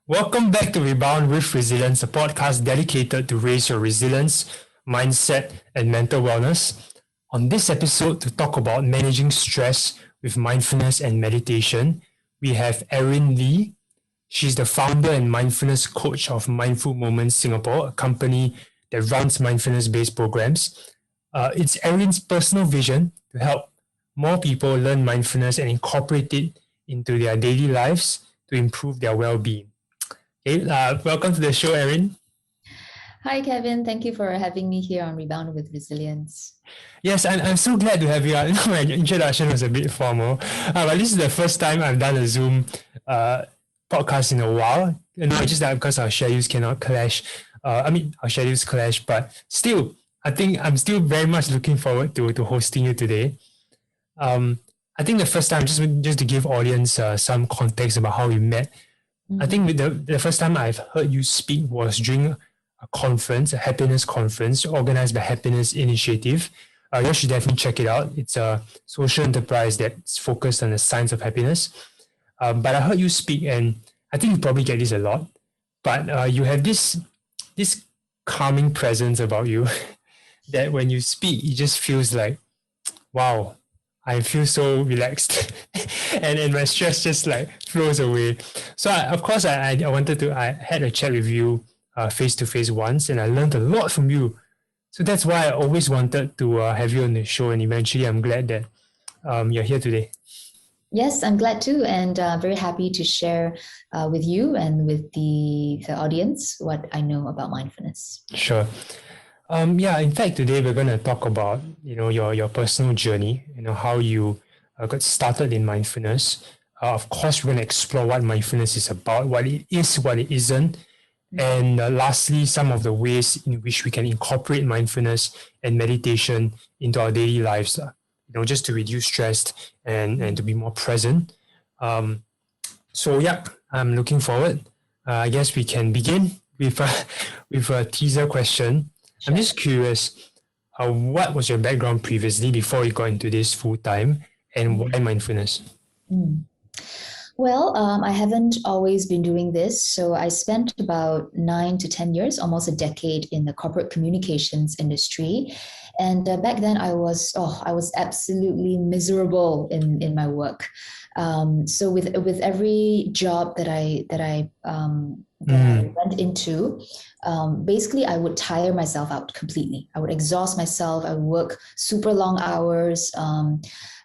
Welcome back to Rebound with Resilience, a podcast dedicated to raise your resilience, mindset, and mental wellness. On this episode, to talk about managing stress with mindfulness and meditation, we have Erin Lee. She's the founder and mindfulness coach of Mindful Moments Singapore, a company that runs mindfulness-based programs. It's Erin's personal vision to help more people learn mindfulness and incorporate it into their daily lives to improve their well-being. Hey, welcome to the show, Erin. Hi, Kevin. Thank you for having me here on Rebound with Resilience. Yes, I'm so glad to have you. I know my introduction was a bit formal, but this is the first time I've done a Zoom podcast in a while. And not just that because our schedules cannot clash. Our schedules clash, but still, I think I'm still very much looking forward to hosting you today. I think the first time, just to give audience some context about how we met, I think the first time I've heard you speak was during a conference, a happiness conference organized by Happiness Initiative. You should definitely check it out. It's a social enterprise that's focused on the science of happiness. But I heard you speak, and I think you probably get this a lot, but you have this calming presence about you that when you speak, it just feels like, wow, I feel so relaxed and my stress just like flows away. So I had a chat with you face to face once, and I learned a lot from you. So that's why I always wanted to have you on the show, and eventually I'm glad that you're here today. Yes, I'm glad too, and very happy to share with you and with the audience what I know about mindfulness. Sure. In fact, today we're going to talk about, your personal journey, how you got started in mindfulness. Of course, we're going to explore what mindfulness is about, what it is, what it isn't. And lastly, some of the ways in which we can incorporate mindfulness and meditation into our daily lives, just to reduce stress and to be more present. I'm looking forward. I guess we can begin with a teaser question. I'm just curious, what was your background previously before you got into this full time, and why mindfulness? Well, I haven't always been doing this. So I spent about 9 to 10 years, almost a decade in the corporate communications industry. And back then I was absolutely miserable in my work. So with every job that I went into, basically I would tire myself out completely. I would exhaust myself. I would work super long hours.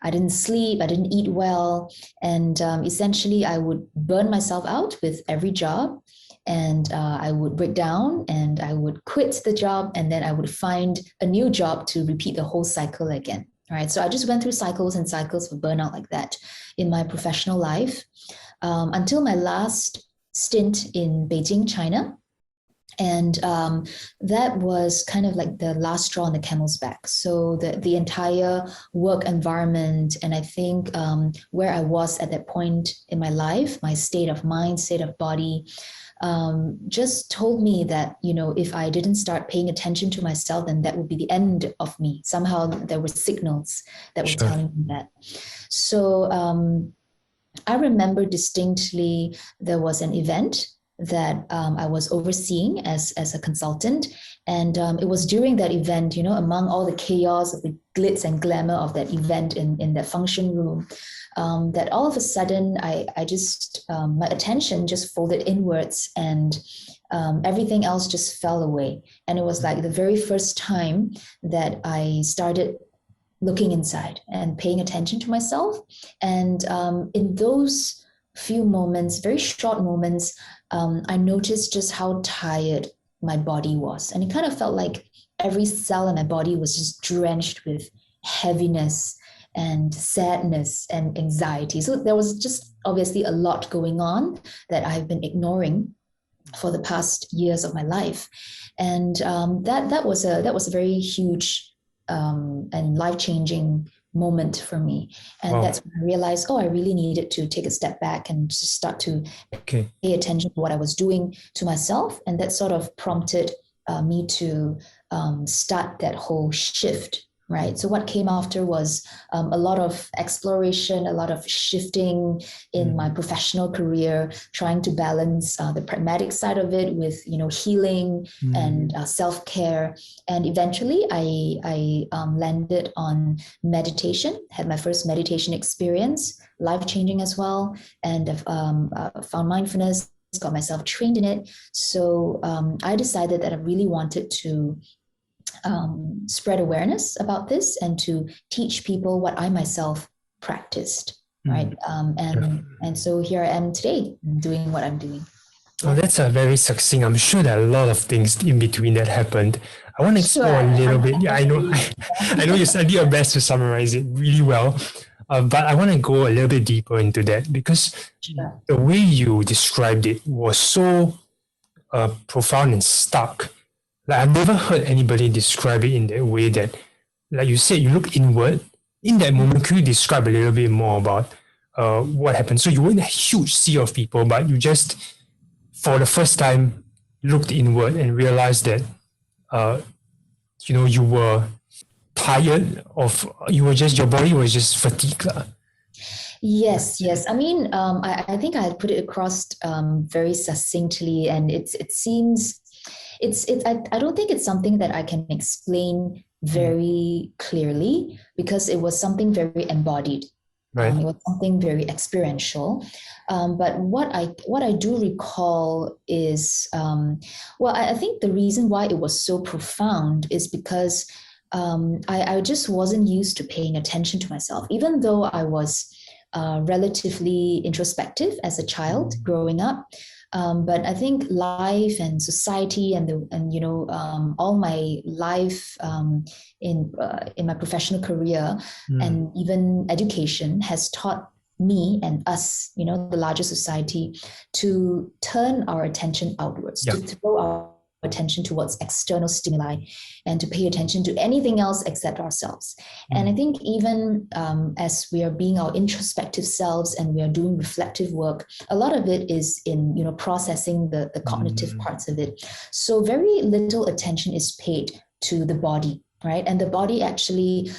I didn't sleep. I didn't eat well. And essentially I would burn myself out with every job. And I would break down and I would quit the job, and then I would find a new job to repeat the whole cycle again. Right. So I just went through cycles and cycles of burnout like that in my professional life until my last stint in Beijing, China. And that was kind of like the last straw on the camel's back. So the entire work environment, and I think where I was at that point in my life, my state of mind, state of body, just told me that, if I didn't start paying attention to myself, then that would be the end of me. Somehow there were signals that were telling me that. So I remember distinctly there was an event that I was overseeing as a consultant. And it was during that event, among all the chaos of the glitz and glamour of that event in that function room, that all of a sudden I just, my attention just folded inwards, and everything else just fell away. And it was like the very first time that I started looking inside and paying attention to myself. And in those few moments, very short moments, I noticed just how tired my body was. And it kind of felt like every cell in my body was just drenched with heaviness and sadness and anxiety. So there was just obviously a lot going on that I've been ignoring for the past years of my life. And that was a very huge and life-changing moment for me. And That's when I realized, I really needed to take a step back and just start to pay attention to what I was doing to myself. And that sort of prompted me to start that whole shift right? So what came after was a lot of exploration, a lot of shifting in my professional career, trying to balance the pragmatic side of it with, healing and self-care. And eventually I landed on meditation, had my first meditation experience, life-changing as well, and found mindfulness, got myself trained in it. So I decided that I really wanted to spread awareness about this and to teach people what I myself practiced, right? And so here I am today doing what I'm doing. Oh, that's a very succinct. I'm sure there are a lot of things in between that happened. I want to explore a little bit. Yeah, I know you did your best to summarize it really well, but I want to go a little bit deeper into that because the way you described it was so profound and stark. Like I've never heard anybody describe it in that way that, like you said, you look inward. In that moment, could you describe a little bit more about what happened? So you were in a huge sea of people, but you just, for the first time, looked inward and realized that, you were tired of, your body was just fatigued. Yes. I mean, I think I put it across very succinctly, and it seems, I don't think it's something that I can explain very clearly because it was something very embodied. Right. It was something very experiential. But what I do recall is, I think the reason why it was so profound is because I just wasn't used to paying attention to myself, even though I was relatively introspective as a child growing up. But I think life and society and all my life in my professional career and even education has taught me and us, the larger society, to turn our attention outwards, to throw our attention towards external stimuli and to pay attention to anything else except ourselves. And I think even as we are being our introspective selves and we are doing reflective work, a lot of it is in, processing the cognitive parts of it. So very little attention is paid to the body. Right. And the body actually,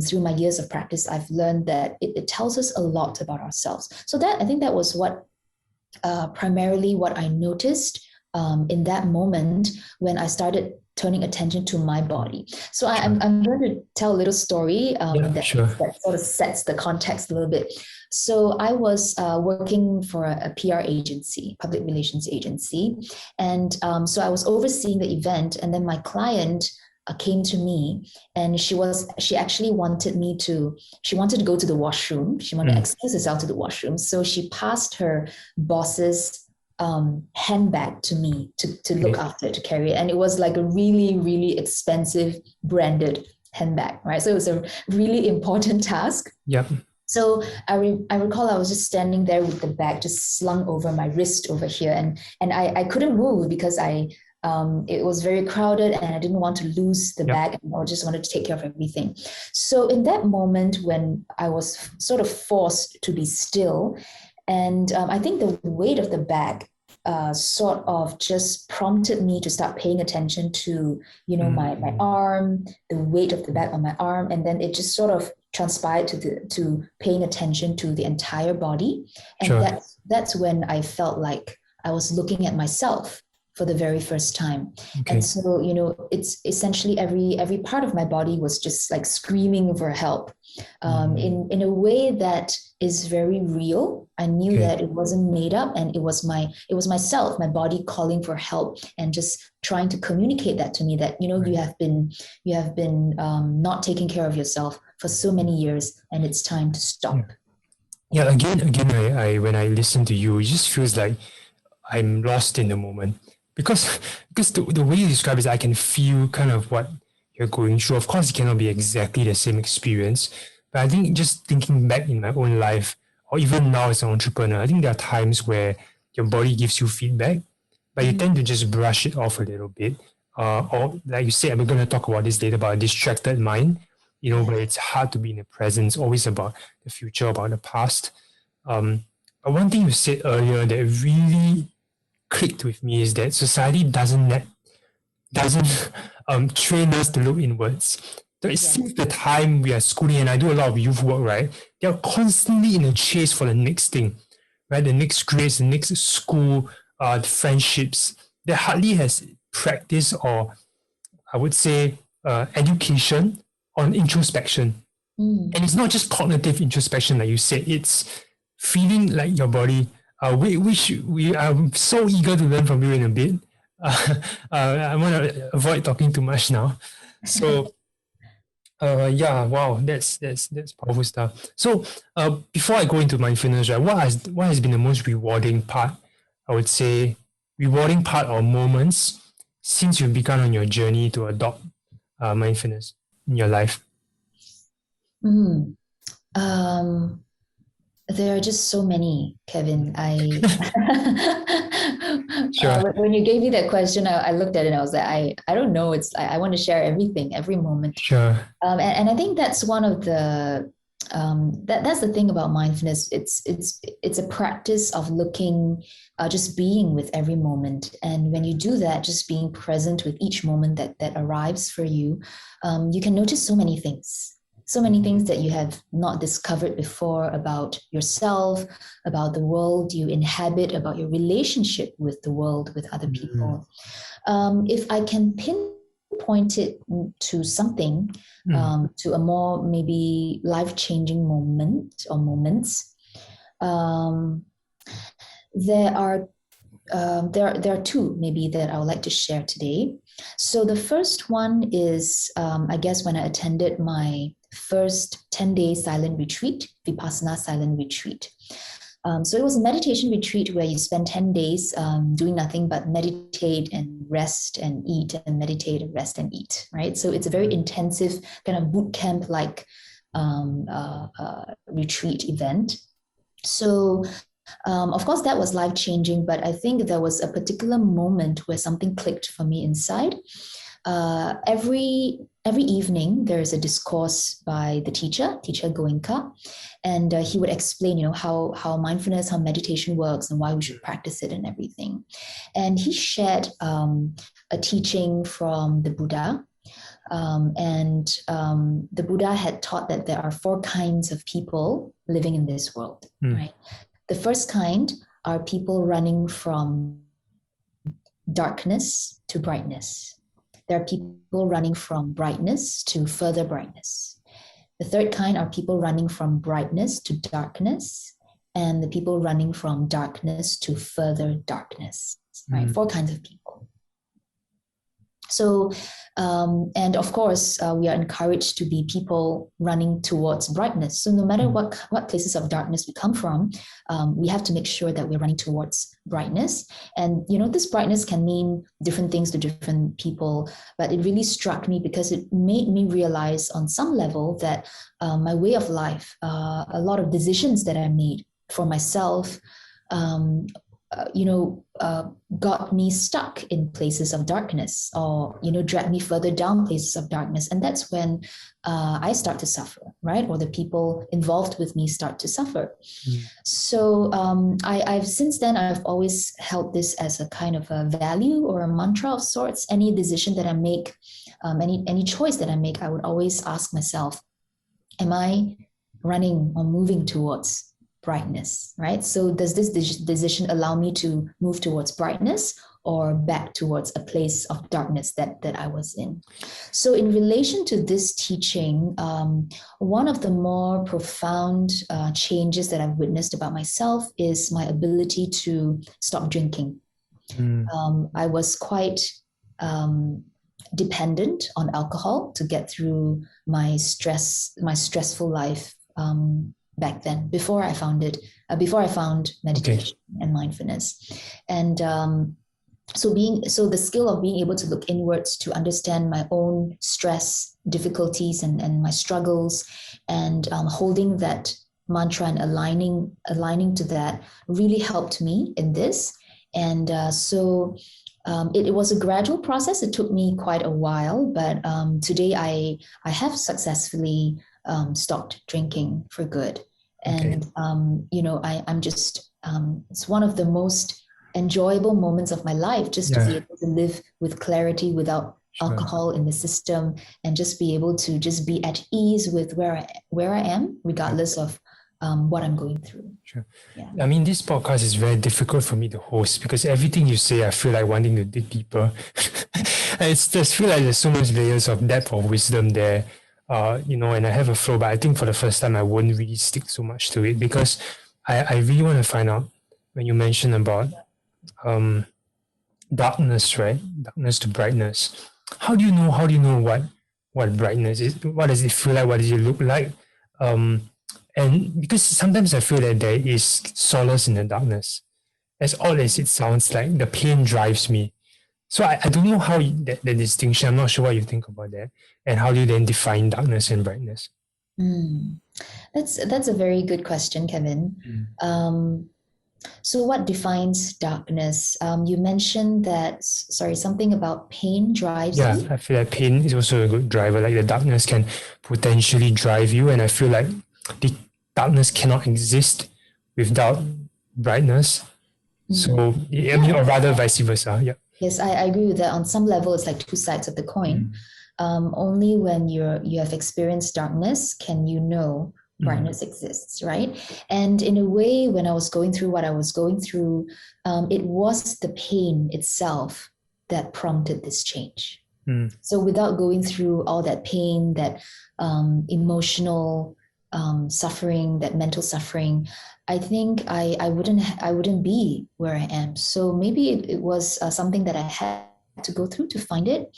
through my years of practice, I've learned that it tells us a lot about ourselves. So I think that was what primarily what I noticed in that moment when I started turning attention to my body. So I'm going to tell a little story that sort of sets the context a little bit. So I was working for a PR agency, public relations agency. And so I was overseeing the event, and then my client came to me, and she actually wanted to go to the washroom. She wanted to excuse herself to the washroom. So she passed her boss's handbag to me to look after, to carry it. And it was like a really, really expensive branded handbag, right? So it was a really important task. Yep. So I recall I was just standing there with the bag just slung over my wrist over here. And I couldn't move because it was very crowded and I didn't want to lose the bag. And I just wanted to take care of everything. So in that moment when I was sort of forced to be still, and I think the weight of the bag sort of just prompted me to start paying attention to, my arm, the weight of the bag on my arm. And then it just sort of transpired to paying attention to the entire body. And that's when I felt like I was looking at myself for the very first time. Okay. And so, it's essentially every part of my body was just like screaming for help in a way that is very real. I knew that it wasn't made up, and it was myself, my body calling for help and just trying to communicate that to me that, you have been not taking care of yourself for so many years, and it's time to stop. Yeah. Again, I when I listen to you, it just feels like I'm lost in the moment. Because the way you describe it, I can feel kind of what you're going through. Of course, it cannot be exactly the same experience. But I think just thinking back in my own life, or even now as an entrepreneur, I think there are times where your body gives you feedback, but you tend to just brush it off a little bit. Or like you said, I'm going to talk about this later, about a distracted mind, where it's hard to be in the present, always about the future, about the past. But one thing you said earlier that really clicked with me is that society doesn't train us to look inwards. Since the time we are schooling, and I do a lot of youth work, right? They're constantly in a chase for the next thing, right? The next grades, the next school, the friendships. There hardly has practice or I would say education on introspection. And it's not just cognitive introspection, like you said. It's feeling like your body. We I'm so eager to learn from you in a bit. I want to avoid talking too much now. So yeah, wow, that's powerful stuff. So before I go into mindfulness, right, what has been the most rewarding part? I would say rewarding part or moments since you've begun on your journey to adopt mindfulness in your life. There are just so many, Kevin. Sure. When you gave me that question, I looked at it and I was like, I don't know. I want to share everything, every moment. Sure. And I think that's one of the that's the thing about mindfulness. It's a practice of looking, just being with every moment. And when you do that, just being present with each moment that arrives for you, you can notice so many things. So many things that you have not discovered before about yourself, about the world you inhabit, about your relationship with the world, with other people. If I can pinpoint it to something, to a more maybe life-changing moment or moments, there are two maybe that I would like to share today. So the first one is, I guess, when I attended my first 10-day silent retreat, Vipassana silent retreat. So it was a meditation retreat where you spend 10 days doing nothing but meditate and rest and eat, and meditate and rest and eat, right? So it's a very intensive kind of boot camp like retreat event. So of course, that was life-changing, but I think there was a particular moment where something clicked for me inside. Every evening, there is a discourse by the teacher Goenka, and he would explain, how mindfulness, how meditation works, and why we should practice it and everything. And he shared a teaching from the Buddha. The Buddha had taught that there are 4 kinds of people living in this world, right? The first kind are people running from darkness to brightness. There are people running from brightness to further brightness. The third kind are people running from brightness to darkness, and the people running from darkness to further darkness, right? 4 kinds of people. So, and of course, we are encouraged to be people running towards brightness. So no matter what places of darkness we come from, we have to make sure that we're running towards brightness. And, this brightness can mean different things to different people, but it really struck me because it made me realize on some level that my way of life, a lot of decisions that I made for myself, got me stuck in places of darkness, or dragged me further down places of darkness, and that's when I start to suffer, right? Or the people involved with me start to suffer. So I've since then I've always held this as a kind of a value or a mantra of sorts. Any decision that I make, any choice that I make, I would always ask myself, am I running or moving towards brightness, right? So does this decision allow me to move towards brightness or back towards a place of darkness that I was in? So in relation to this teaching, one of the more profound changes that I've witnessed about myself is my ability to stop drinking. I was quite dependent on alcohol to get through my stressful life back then, before I found meditation and mindfulness. And so the skill of being able to look inwards to understand my own stress, difficulties, and my struggles, and holding that mantra and aligning to that really helped me in this. And it was a gradual process. It took me quite a while, but today I have successfully stopped drinking for good. And, I'm just, it's one of the most enjoyable moments of my life, just to be able to live with clarity without alcohol in the system, and just be able to just be at ease with where I am, regardless of what I'm going through. Sure. Yeah. I mean, this podcast is very difficult for me to host because everything you say, I feel like wanting to dig deeper. I just feel like there's so much layers of depth of wisdom there, and I have a flow, but I think for the first time, I won't really stick so much to it because I really want to find out when you mentioned about darkness, right? Darkness to brightness. How do you know what brightness is? What does it feel like? What does it look like? And because sometimes I feel that there is solace in the darkness. As odd as it sounds, like the pain drives me. So I don't know how the distinction, I'm not sure what you think about that. And how do you then define darkness and brightness? That's a very good question, Kevin. So what defines darkness? You mentioned that, something about pain drives you. Yeah, I feel like pain is also a good driver. Like the darkness can potentially drive you. And I feel like the darkness cannot exist without brightness. So, I mean, or rather vice versa. Yeah. Yes, I agree with that. On some level, it's like two sides of the coin. Only when you have experienced darkness can you know brightness exists, right? And in a way, when I was going through what I was going through, it was the pain itself that prompted this change. So without going through all that pain, that emotional suffering, that mental suffering, I think I wouldn't be where I am. So maybe it was something that I had to go through to find it.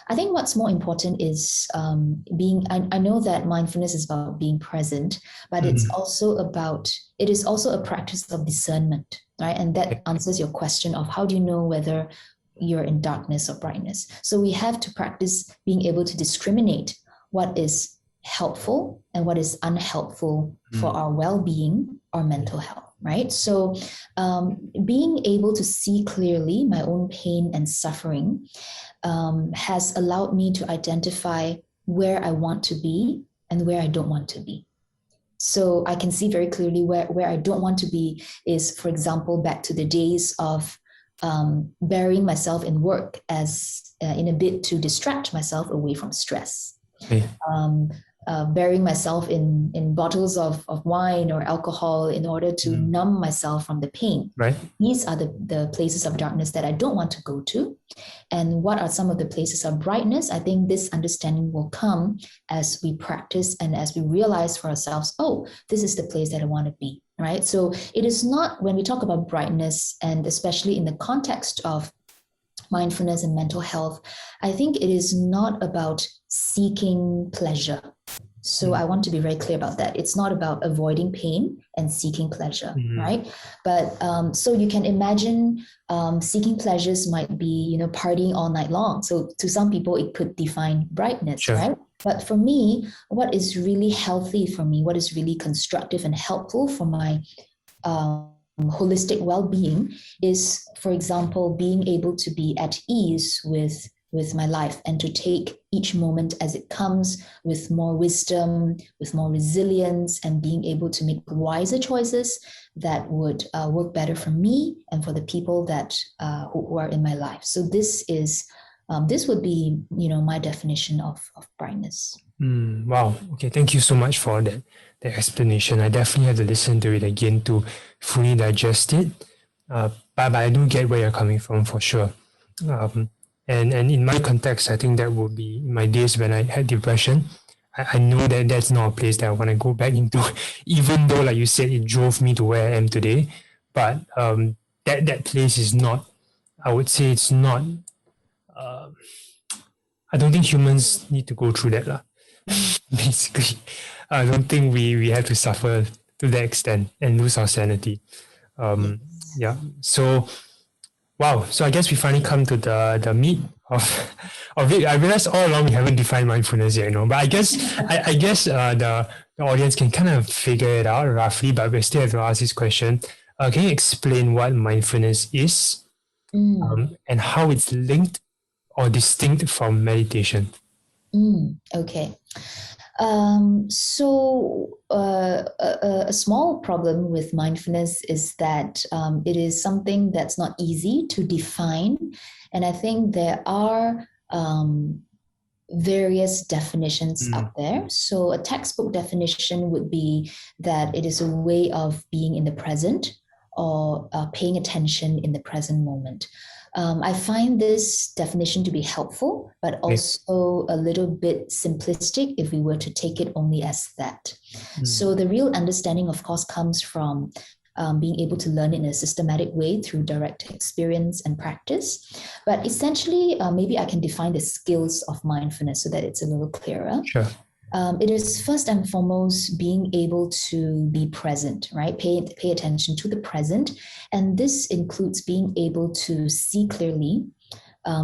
I think what's more important is I know that mindfulness is about being present, but it is also a practice of discernment, right? And that answers your question of how do you know whether you're in darkness or brightness. So we have to practice being able to discriminate what is helpful and what is unhelpful for our well-being or mental health, right? So being able to see clearly my own pain and suffering has allowed me to identify where I want to be and where I don't want to be. So I can see very clearly where I don't want to be is, for example, back to the days of burying myself in work as in a bid to distract myself away from stress. Burying myself in bottles of wine or alcohol in order to numb myself from the pain. Right. These are the places of darkness that I don't want to go to. And what are some of the places of brightness? I think this understanding will come as we practice and as we realize for ourselves, oh, this is the place that I want to be, right? So it is not, when we talk about brightness, and especially in the context of mindfulness and mental health, I think it is not about seeking pleasure. So I want to be very clear about that. It's not about avoiding pain and seeking pleasure, right? But so you can imagine seeking pleasures might be, partying all night long. So to some people, it could define brightness, right? But for me, what is really healthy for me, what is really constructive and helpful for my holistic well-being is, for example, being able to be at ease with my life and to take each moment as it comes with more wisdom, with more resilience, and being able to make wiser choices that would work better for me and for the people that who are in my life. So this would be, my definition of brightness. Wow. Okay. Thank you so much for that explanation. I definitely have to listen to it again to fully digest it. But I do get where you're coming from for sure. And in my context, I think that would be in my days when I had depression. I know that that's not a place that I want to go back into, even though, like you said, it drove me to where I am today. But that place is not, I would say it's not, I don't think humans need to go through that. Basically, I don't think we have to suffer to that extent and lose our sanity. Yeah. So, wow. So I guess we finally come to the meat of it. I realized all along we haven't defined mindfulness yet, but I guess the audience can kind of figure it out roughly, but we still have to ask this question. Can you explain what mindfulness is and how it's linked or distinct from meditation? Okay. So a small problem with mindfulness is that it is something that's not easy to define. And I think there are various definitions out there. So a textbook definition would be that it is a way of being in the present or paying attention in the present moment. I find this definition to be helpful, but also a little bit simplistic if we were to take it only as that. So the real understanding, of course, comes from being able to learn in a systematic way through direct experience and practice. But essentially, maybe I can define the skills of mindfulness so that it's a little clearer. Sure. It is first and foremost being able to be present, right? Pay attention to the present. And this includes being able to see clearly,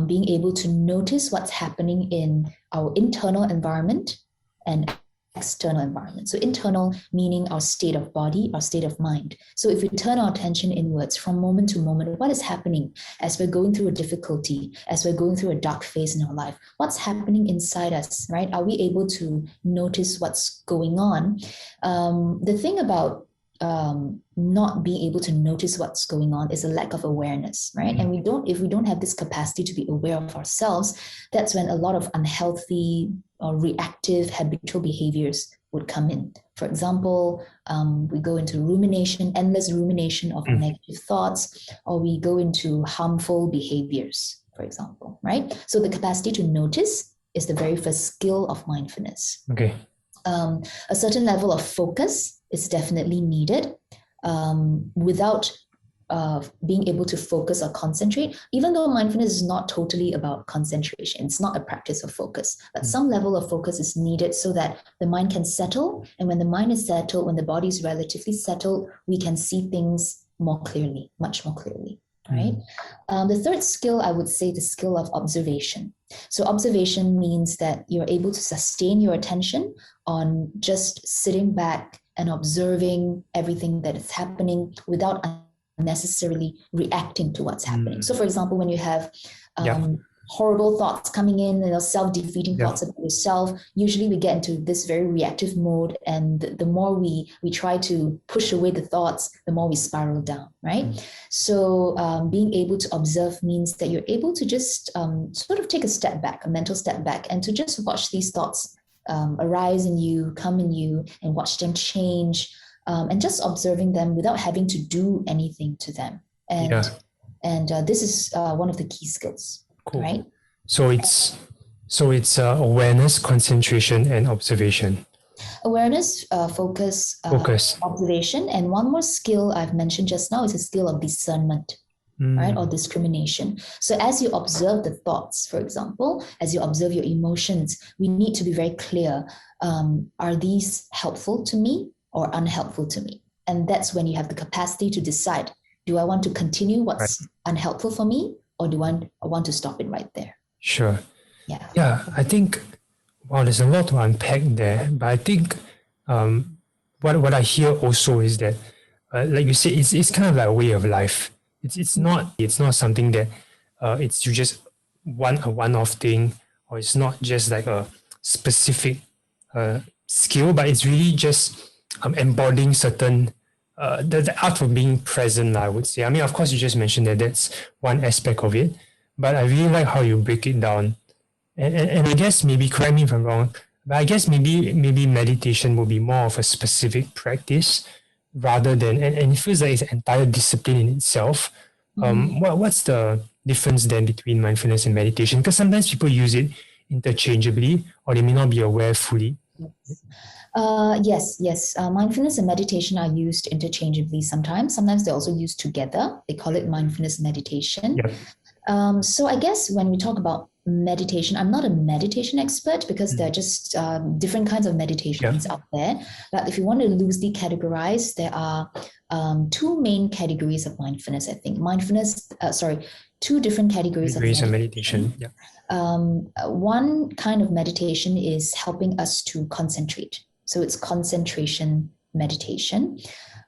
being able to notice what's happening in our internal environment and external environment. So internal meaning our state of body, our state of mind. So if we turn our attention inwards from moment to moment, what is happening as we're going through a difficulty, as we're going through a dark phase in our life? What's happening inside us, right? Are we able to notice what's going on? The thing about not being able to notice what's going on is a lack of awareness, right? And if we don't have this capacity to be aware of ourselves, that's when a lot of unhealthy or reactive habitual behaviors would come in. For example, we go into rumination, endless rumination of negative thoughts, or we go into harmful behaviors, for example, right? So the capacity to notice is the very first skill of mindfulness. Okay. A certain level of focus is definitely needed. Without being able to focus or concentrate, even though mindfulness is not totally about concentration, it's not a practice of focus, but some level of focus is needed so that the mind can settle. And when the mind is settled, when the body is relatively settled, we can see things more clearly, much more clearly, right? The third skill, I would say the skill of observation. So observation means that you're able to sustain your attention on just sitting back and observing everything that is happening without necessarily reacting to what's happening. So for example, when you have horrible thoughts coming in, self-defeating thoughts about yourself, usually we get into this very reactive mode, and the more we try to push away the thoughts, the more we spiral down, right? So being able to observe means that you're able to just sort of take a step back, a mental step back, and to just watch these thoughts arise in you, come in you, and watch them change, and just observing them without having to do anything to them. And this is one of the key skills. Cool. Right? So it's awareness, concentration, and observation. Awareness, focus, observation, and one more skill I've mentioned just now is a skill of discernment, right, or discrimination. So as you observe the thoughts, for example, as you observe your emotions, we need to be very clear. Are these helpful to me or unhelpful to me? And that's when you have the capacity to decide: do I want to continue what's unhelpful for me, or do I want to stop it right there? Sure. Yeah. I think, there's a lot to unpack there, but I think what I hear also is that, like you said, it's kind of like a way of life. It's not something that it's just a one-off thing, or it's not just like a specific skill, but it's really just embodying certain the art of being present, I would say. I mean, of course, you just mentioned that that's one aspect of it, but I really like how you break it down. And I guess, maybe, correct me if I'm wrong, but I guess maybe meditation will be more of a specific practice rather than, and it feels like it's an entire discipline in itself. What's the difference then between mindfulness and meditation? Because sometimes people use it interchangeably, or they may not be aware fully. Yes. Mindfulness and meditation are used interchangeably sometimes. Sometimes they're also used together. They call it mindfulness meditation. Yep. So I guess when we talk about meditation, I'm not a meditation expert because there are just different kinds of meditations out there. But if you want to loosely categorize, there are two main categories of mindfulness, I think. Two different categories of meditation. Yeah. One kind of meditation is helping us to concentrate. So it's concentration meditation.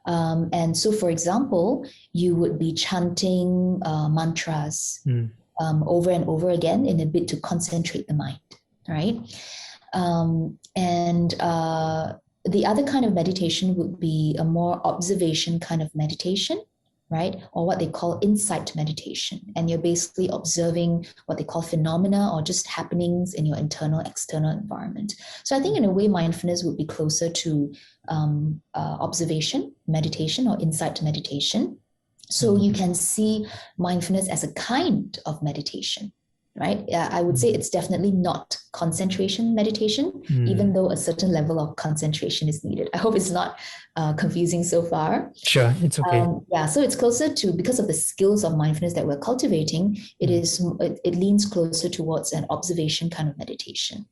And so, for example, you would be chanting mantras over and over again in a bid to concentrate the mind, right? And the other kind of meditation would be a more observation kind of meditation, right? Or what they call insight meditation. And you're basically observing what they call phenomena or just happenings in your internal, external environment. So I think in a way, mindfulness would be closer to observation, meditation, or insight meditation. So you can see mindfulness as a kind of meditation, right? I would say it's definitely not concentration meditation, even though a certain level of concentration is needed. I hope it's not confusing so far. Sure, it's okay. So it's closer to, because of the skills of mindfulness that we're cultivating, it leans closer towards an observation kind of meditation.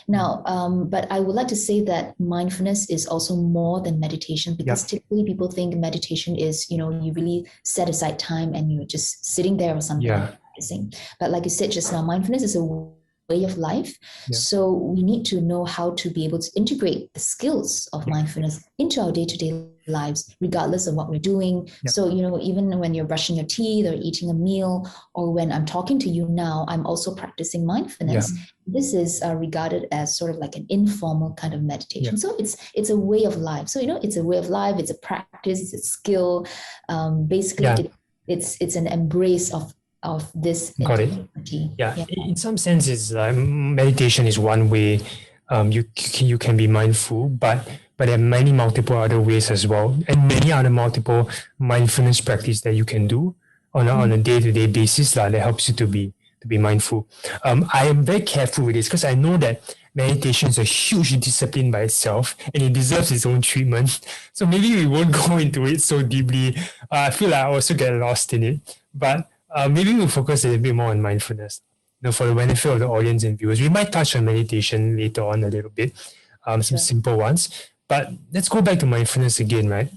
Now, but I would like to say that mindfulness is also more than meditation, because typically people think meditation is, you really set aside time and you're just sitting there or something. But like you said just now, mindfulness is a way of life. So we need to know how to be able to integrate the skills of mindfulness into our day-to-day lives, regardless of what we're doing. So, even when you're brushing your teeth or eating a meal, or when I'm talking to you now, I'm also practicing mindfulness. This is regarded as sort of like an informal kind of meditation. So it's a way of life. So, it's a way of life, it's a practice, it's a skill. Basically, it's an embrace of this. Got it. In some senses, meditation is one way you can be mindful, but there are many multiple other ways as well, and many other multiple mindfulness practice that you can do on a day-to-day basis that helps you to be mindful. I am very careful with this because I know that meditation is a huge discipline by itself and it deserves its own treatment. So maybe we won't go into it so deeply. I feel like I also get lost in it, but maybe we'll focus a little bit more on mindfulness, for the benefit of the audience and viewers. We might touch on meditation later on a little bit, some simple ones. But let's go back to mindfulness again, right?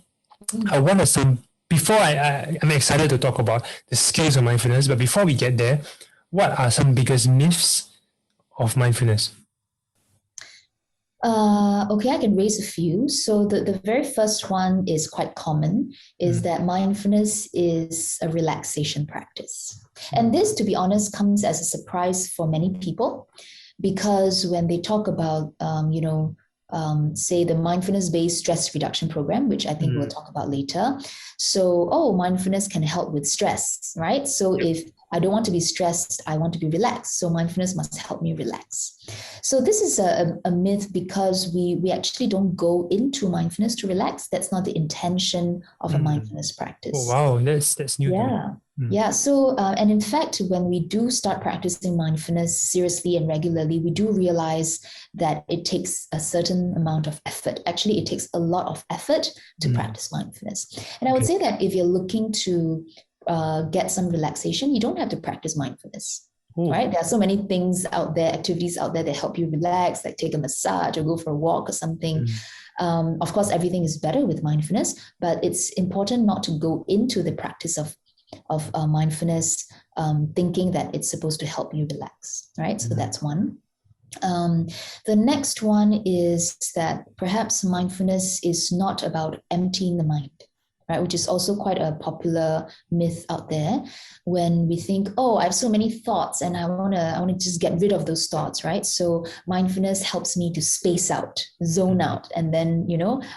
I want to before I'm excited to talk about the skills of mindfulness, but before we get there, what are some biggest myths of mindfulness? Okay, I can raise a few. So the very first one is quite common, is that mindfulness is a relaxation practice. And this, to be honest, comes as a surprise for many people, because when they talk about, say the mindfulness-based stress reduction program, which I think we'll talk about later. So, mindfulness can help with stress, right? So if I don't want to be stressed, I want to be relaxed. So mindfulness must help me relax. So this is a myth, because we actually don't go into mindfulness to relax. That's not the intention of a mindfulness practice. Oh, wow, that's new. Yeah. So, and in fact, when we do start practicing mindfulness seriously and regularly, we do realize that it takes a certain amount of effort. Actually, it takes a lot of effort to practice mindfulness. And I would say that if you're looking to get some relaxation, you don't have to practice mindfulness, right? There are so many things out there, activities out there that help you relax, like take a massage or go for a walk or something. Of course, everything is better with mindfulness, but it's important not to go into the practice of mindfulness thinking that it's supposed to help you relax, right? So that's one. The next one is that perhaps mindfulness is not about emptying the mind, right? Which is also quite a popular myth out there, when we think, I have so many thoughts and I want to just get rid of those thoughts, right? So mindfulness helps me to space out, zone out, and then,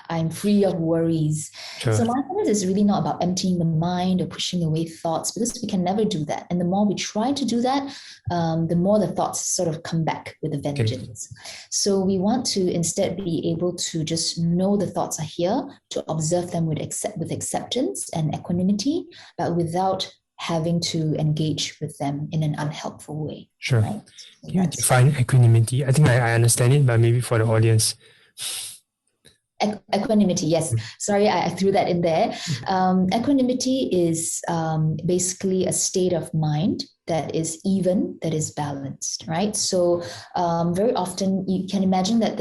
I'm free of worries. So mindfulness is really not about emptying the mind or pushing away thoughts, because we can never do that. And the more we try to do that, the more the thoughts sort of come back with a vengeance. So we want to instead be able to just know the thoughts are here, to observe them with acceptance and equanimity, but without having to engage with them in an unhelpful way. Sure. Right? So can you define equanimity? I think I understand it, but maybe for the audience. Equanimity, yes. Sorry, I threw that in there. Equanimity is basically a state of mind that is even, that is balanced, right? So very often you can imagine that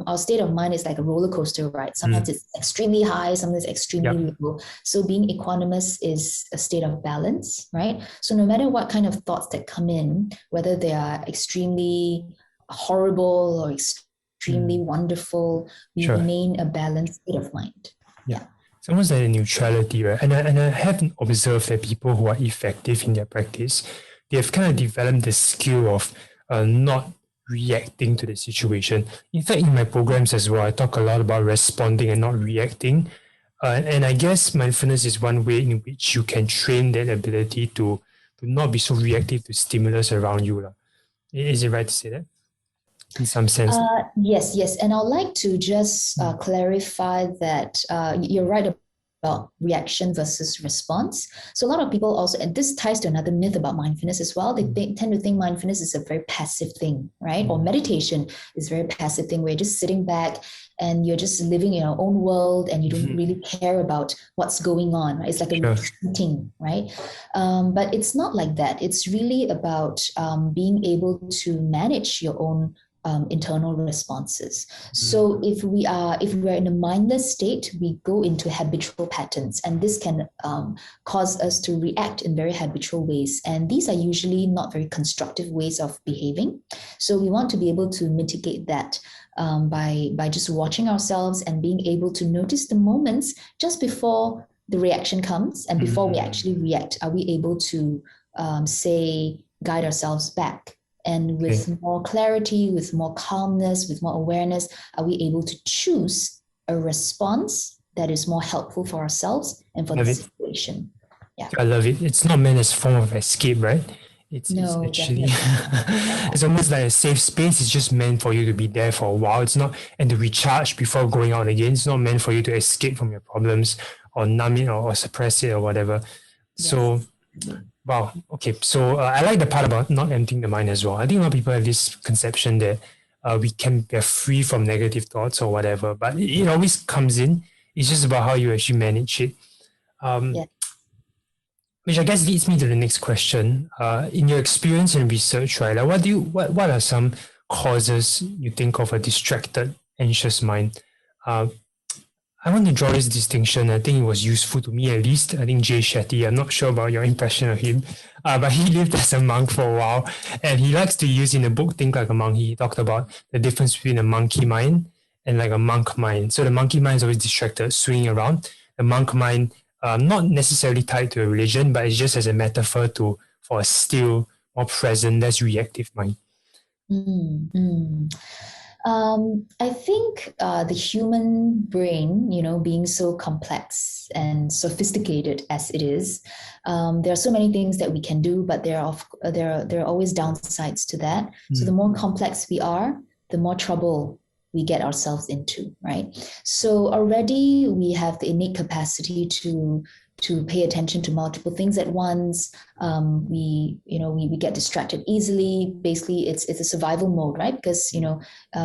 our state of mind is like a roller coaster, right? Sometimes it's extremely high, sometimes it's extremely low. So being equanimous is a state of balance, right? So no matter what kind of thoughts that come in, whether they are extremely horrible or extremely wonderful, we remain a balanced state of mind. Yeah. It's almost like a neutrality, right? And I have observed that people who are effective in their practice, they have kind of developed the skill of not reacting to the situation. In fact, in my programs as well, I talk a lot about responding and not reacting. And I guess mindfulness is one way in which you can train that ability to not be so reactive to stimulus around you. Is it right to say that? In some sense. Yes, yes. And I'd like to just clarify that you're right about reaction versus response. So a lot of people also, and this ties to another myth about mindfulness as well. They tend to think mindfulness is a very passive thing, right? Or meditation is a very passive thing where you're just sitting back and you're just living in your own world and you don't really care about what's going on. Right? It's like a retreating, right? But it's not like that. It's really about being able to manage your own internal responses. So if we're in a mindless state, we go into habitual patterns, and this can cause us to react in very habitual ways. And these are usually not very constructive ways of behaving. So we want to be able to mitigate that by just watching ourselves and being able to notice the moments just before the reaction comes and before we actually react. Are we able to guide ourselves back? And with more clarity, with more calmness, with more awareness, are we able to choose a response that is more helpful for ourselves and for the situation? Yeah, I love it. It's not meant as a form of escape, right? It's actually it's almost like a safe space. It's just meant for you to be there for a while. It's not, and to recharge before going out again. It's not meant for you to escape from your problems or numb it or suppress it or whatever. So wow. Okay. So I like the part about not emptying the mind as well. I think a lot of people have this conception that we're free from negative thoughts or whatever, but it always comes in. It's just about how you actually manage it. Which I guess leads me to the next question. In your experience and research, right? Like what are some causes you think of a distracted, anxious mind? I want to draw this distinction. I think it was useful to me, at least. I think Jay Shetty, I'm not sure about your impression of him, but he lived as a monk for a while, and he likes to use in the book Think Like a Monk. He talked about the difference between a monkey mind and like a monk mind. So the monkey mind is always distracted, swinging around. The monk mind, not necessarily tied to a religion, but it's just as a metaphor for a still, more present, less reactive mind. I think the human brain, being so complex and sophisticated as it is, there are so many things that we can do, but there are always downsides to that. So the more complex we are, the more trouble we get ourselves into, right? So already we have the innate capacity to pay attention to multiple things at once. We get distracted easily. Basically, it's a survival mode, right? Because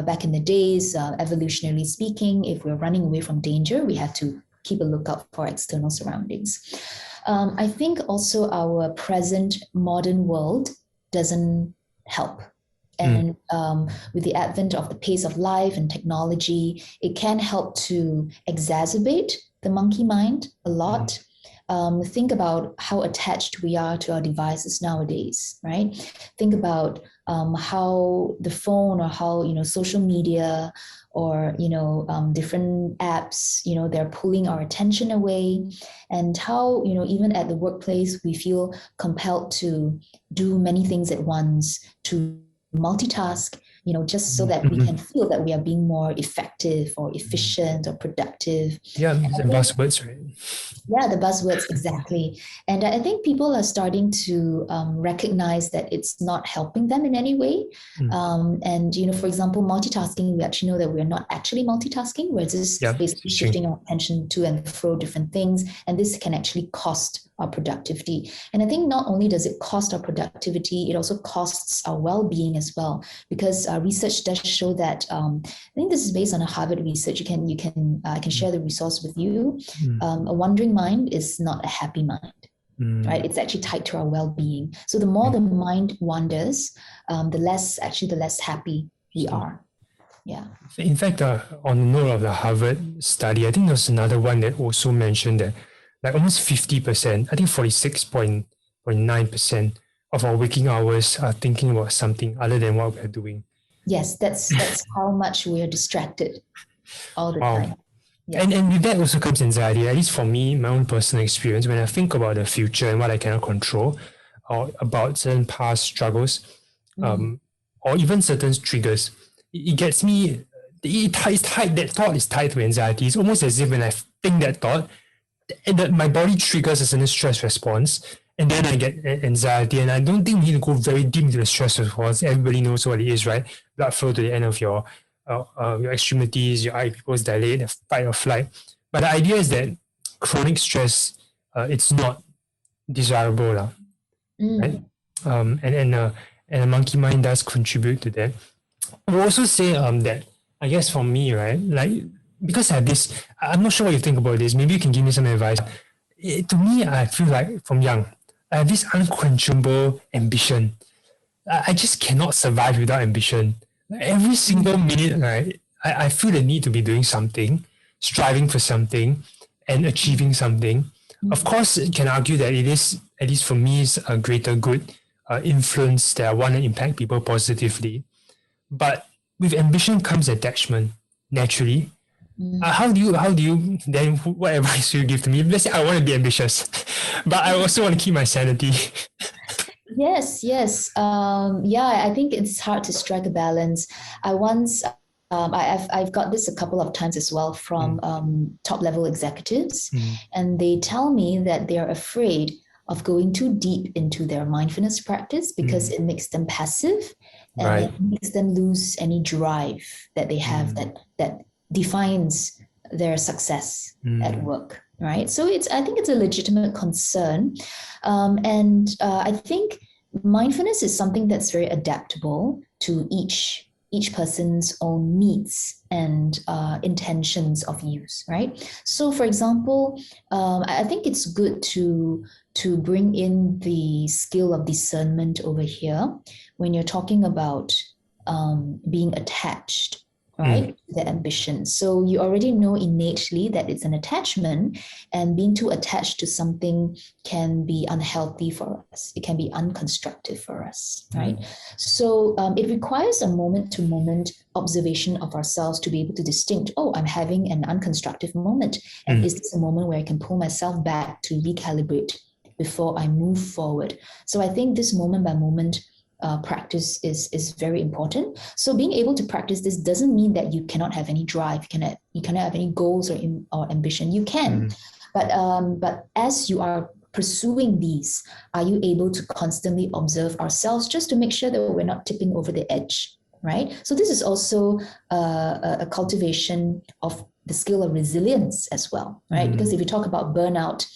back in the days, evolutionarily speaking, if we're running away from danger, we have to keep a lookout for external surroundings. I think also our present modern world doesn't help. And with the advent of the pace of life and technology, it can help to exacerbate the monkey mind a lot. Think about how attached we are to our devices nowadays, right? Think about how the phone or how social media or different apps, they're pulling our attention away, and how even at the workplace we feel compelled to do many things at once, to multitask, just so that we can feel that we are being more effective or efficient or productive. Yeah, the buzzwords, right? Yeah, the buzzwords, exactly. And I think people are starting to recognize that it's not helping them in any way. And, for example, multitasking, we actually know that we're not actually multitasking. We're just basically shifting our attention to and fro different things. And this can actually cost our productivity. And I think not only does it cost our productivity, it also costs our well-being as well, because research does show that, I think this is based on a Harvard research. I can share the resource with you. A wandering mind is not a happy mind, right? It's actually tied to our well-being. So the more the mind wanders, the less happy we are. Yeah. In fact, on the note of the Harvard study, I think there's another one that also mentioned that like almost 50%, I think 46.9% of our waking hours are thinking about something other than what we're doing. Yes, that's how much we are distracted all the time. Yeah. And with that also comes anxiety, at least for me, my own personal experience, when I think about the future and what I cannot control, or about certain past struggles, or even certain triggers, it gets me, that thought is tied to anxiety. It's almost as if when I think that thought, and that my body triggers a certain stress response, and then I get anxiety. And I don't think we need to go very deep into the stress response. Everybody knows what it is, right? Blood flow to the end of your extremities, your eye pupils dilate, fight or flight. But the idea is that chronic stress, it's not desirable, right? And a monkey mind does contribute to that. I will also say that I guess for me, right, like because I have this, I'm not sure what you think about this. Maybe you can give me some advice. To me, I feel like from young, I have this unquenchable ambition. I just cannot survive without ambition. Every single minute, right, I feel the need to be doing something, striving for something, and achieving something. Of course, you can argue that it is, at least for me, is a greater good influence that I want to impact people positively. But with ambition comes attachment, naturally. How do you then, what advice do you give to me? Let's say I want to be ambitious, but I also want to keep my sanity. Yes. I think it's hard to strike a balance. I've got this a couple of times as well from top level executives, and they tell me that they're afraid of going too deep into their mindfulness practice because it makes them passive, and it makes them lose any drive that they have that defines their success at work, right? So I think it's a legitimate concern, and I think mindfulness is something that's very adaptable to each person's own needs and intentions of use, right? So, for example, I think it's good to bring in the skill of discernment over here when you're talking about being attached, right? The ambition. So you already know innately that it's an attachment, and being too attached to something can be unhealthy for us. It can be unconstructive for us, right? So it requires a moment-to-moment observation of ourselves to be able to distinct, I'm having an unconstructive moment. And is this a moment where I can pull myself back to recalibrate before I move forward? So I think this moment by moment practice is very important. So being able to practice this doesn't mean that you cannot have any drive, you cannot have any goals or ambition. You can, but as you are pursuing these, are you able to constantly observe ourselves just to make sure that we're not tipping over the edge, right? So this is also a cultivation of the skill of resilience as well, right? Because if you talk about burnout,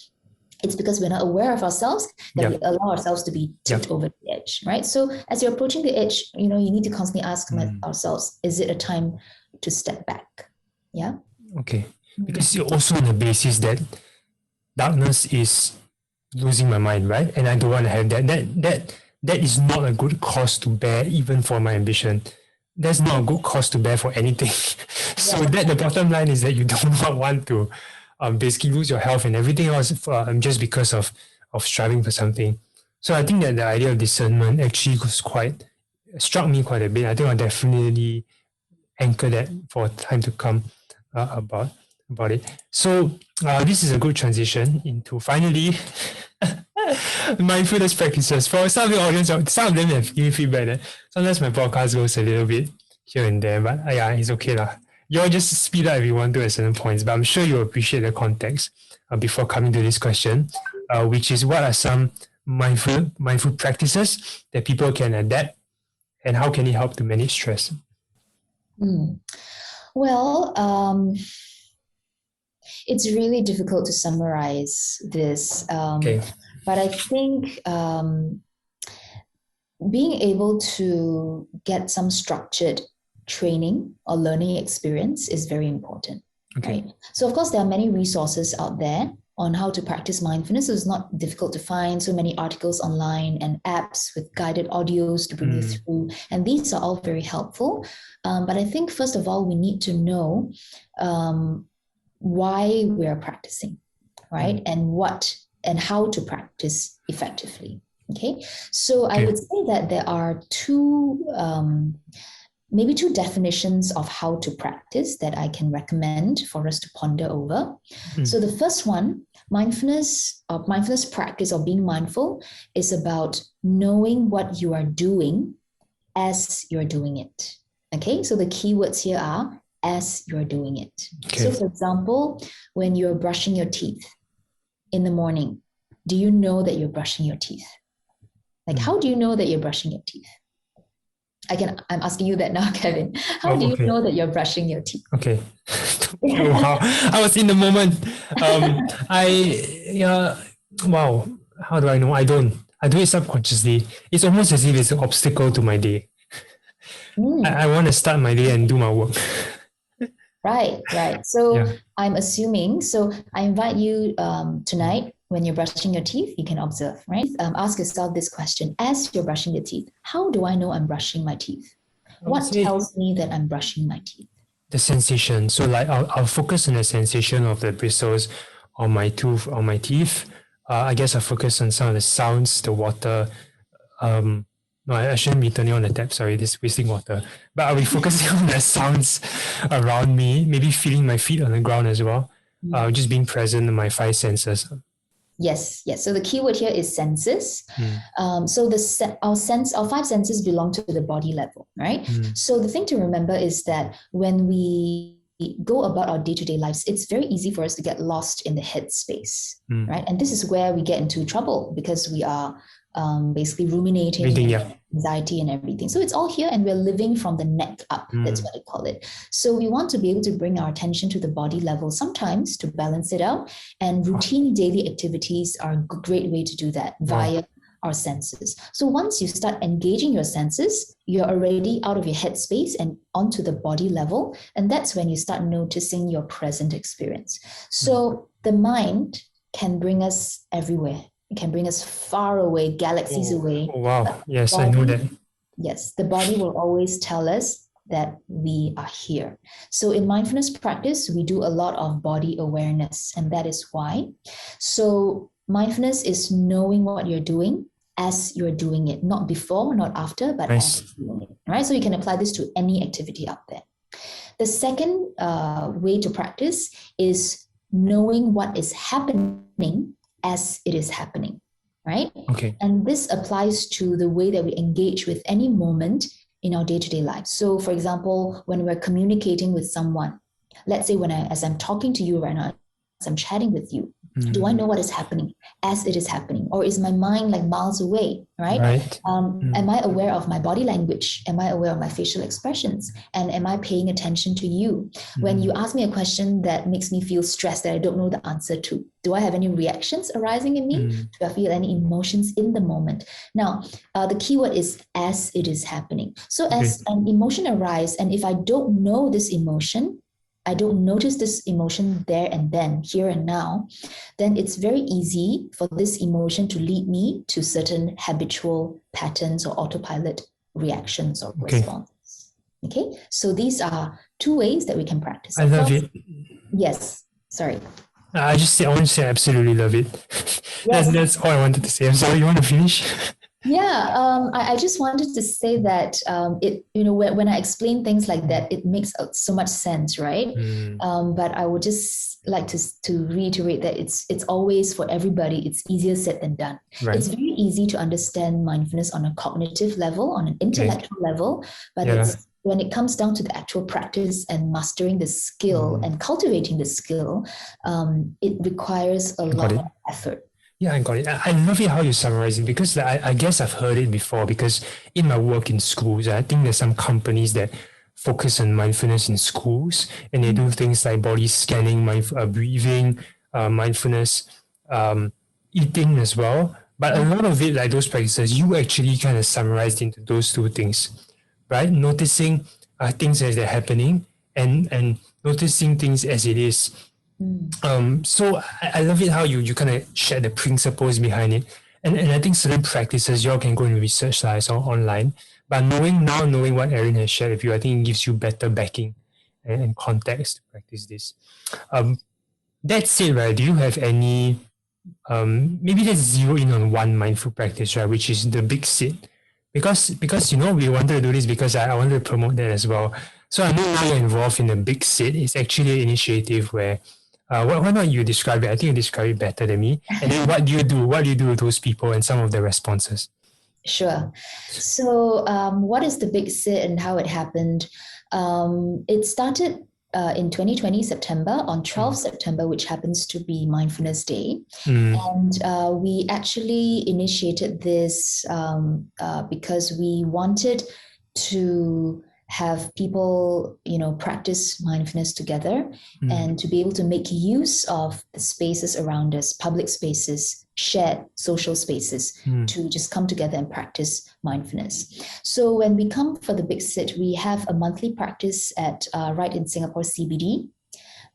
it's because we're not aware of ourselves that we allow ourselves to be tipped over the edge, right? So as you're approaching the edge, you need to constantly ask ourselves, is it a time to step back? Yeah. Okay. Because you're also on the basis that darkness is losing my mind, right? And I don't want to have that. That is not a good cost to bear, even for my ambition. That's not a good cost to bear for anything. So that the bottom line is that you do not want to basically lose your health and everything else just because of striving for something. So I think that the idea of discernment actually struck me quite a bit. I think I'll definitely anchor that for time to come about it. So this is a good transition into finally mindfulness practices. For some of the audience, some of them have given feedback that sometimes my podcast goes a little bit here and there, but it's okay lah. You'll just speed up if you want to at certain points, but I'm sure you'll appreciate the context before coming to this question, which is what are some mindful practices that people can adapt, and how can it help to manage stress? Well, it's really difficult to summarize this, but I think being able to get some structured training or learning experience is very important. Right? So of course, there are many resources out there on how to practice mindfulness. So it's not difficult to find so many articles online and apps with guided audios to bring you through. And these are all very helpful. But I think first of all, we need to know why we are practicing, right? And how to practice effectively. Okay. So I would say that there are maybe two definitions of how to practice that I can recommend for us to ponder over. So the first one, mindfulness practice or being mindful is about knowing what you are doing as you're doing it. Okay, so the key words here are as you're doing it. Okay. So for example, when you're brushing your teeth in the morning, do you know that you're brushing your teeth? Like, how do you know that you're brushing your teeth? I'm asking you that now, Kevin. How do you know that you're brushing your teeth? Okay. Wow. I was in the moment. Wow. How do I know? I don't. I do it subconsciously. It's almost as if it's an obstacle to my day. I want to start my day and do my work. Right. So I'm assuming, so I invite you tonight, when you're brushing your teeth, you can observe, right? Ask yourself this question. As you're brushing your teeth, how do I know I'm brushing my teeth? What tells me that I'm brushing my teeth? The sensation. So like I'll focus on the sensation of the bristles on my tooth, on my teeth. I guess I'll focus on some of the sounds, the water. No, I shouldn't be turning on the tap. Sorry, this is wasting water. But I'll be focusing on the sounds around me, maybe feeling my feet on the ground as well. Just being present in my 5 senses. Yes. So the key word here is senses. So our 5 senses belong to the body level, right? So the thing to remember is that when we go about our day-to-day lives, it's very easy for us to get lost in the head space, right? And this is where we get into trouble, because we are basically ruminating, anxiety and everything. So it's all here, and we're living from the neck up. That's what I call it. So we want to be able to bring our attention to the body level sometimes to balance it out. And routine daily activities are a great way to do that via our senses. So once you start engaging your senses, you're already out of your head space and onto the body level. And that's when you start noticing your present experience. So the mind can bring us everywhere. It can bring us far away, galaxies away. Oh, wow. Yes, I know that. Yes, the body will always tell us that we are here. So in mindfulness practice, we do a lot of body awareness, and that is why. So mindfulness is knowing what you're doing as you're doing it, not before, not after, but as you're doing it. Right? So you can apply this to any activity out there. The second way to practice is knowing what is happening as it is happening, right? Okay. And this applies to the way that we engage with any moment in our day-to-day life. So for example, when we're communicating with someone, let's say as I'm talking to you right now, as I'm chatting with you, do I know what is happening as it is happening? Or is my mind like miles away, right? Am I aware of my body language? Am I aware of my facial expressions? And am I paying attention to you? When you ask me a question that makes me feel stressed that I don't know the answer to, do I have any reactions arising in me? Do I feel any emotions in the moment? Now, the key word is as it is happening. So as an emotion arises, and if I don't know this emotion, I don't notice this emotion there and then, here and now, then it's very easy for this emotion to lead me to certain habitual patterns or autopilot reactions or responses. Okay, so these are 2 ways that we can practice. I love it. Yes, sorry. I want to say I absolutely love it. Yes. That's all I wanted to say. I'm sorry, you want to finish? Yeah, I just wanted to say that when I explain things like that, it makes so much sense, right? But I would just like to reiterate that it's always for everybody. It's easier said than done. Right. It's very easy to understand mindfulness on a cognitive level, on an intellectual level, but it's when it comes down to the actual practice and mastering the skill and cultivating the skill, it requires a lot of effort. Yeah, I got it. I love it how you summarize it, because I guess I've heard it before, because in my work in schools, I think there's some companies that focus on mindfulness in schools, and they do things like body scanning, breathing, mindfulness, eating as well. But a lot of it, like those practices, you actually kind of summarized into those 2 things, right? Noticing things as they're happening and noticing things as it is. So I love it how you kind of share the principles behind it, and I think certain practices y'all can go and research online, but knowing what Erin has shared with you, I think it gives you better backing and context to practice this. That's it, right? Do you have any maybe let's zero in on one mindful practice, right, which is the big sit, because we wanted to do this because I wanted to promote that as well. So I know now you're involved in the big sit. It's actually an initiative where why not you describe it? I think you describe it better than me. And then what do you do? What do you do with those people and some of the responses? Sure. So what is the big sit and how it happened? It started in 2020 September, on 12th September, which happens to be Mindfulness Day. And we actually initiated this because we wanted to have people, practice mindfulness together and to be able to make use of the spaces around us, public spaces, shared social spaces, to just come together and practice mindfulness. So when we come for the big sit, we have a monthly practice at right in Singapore CBD.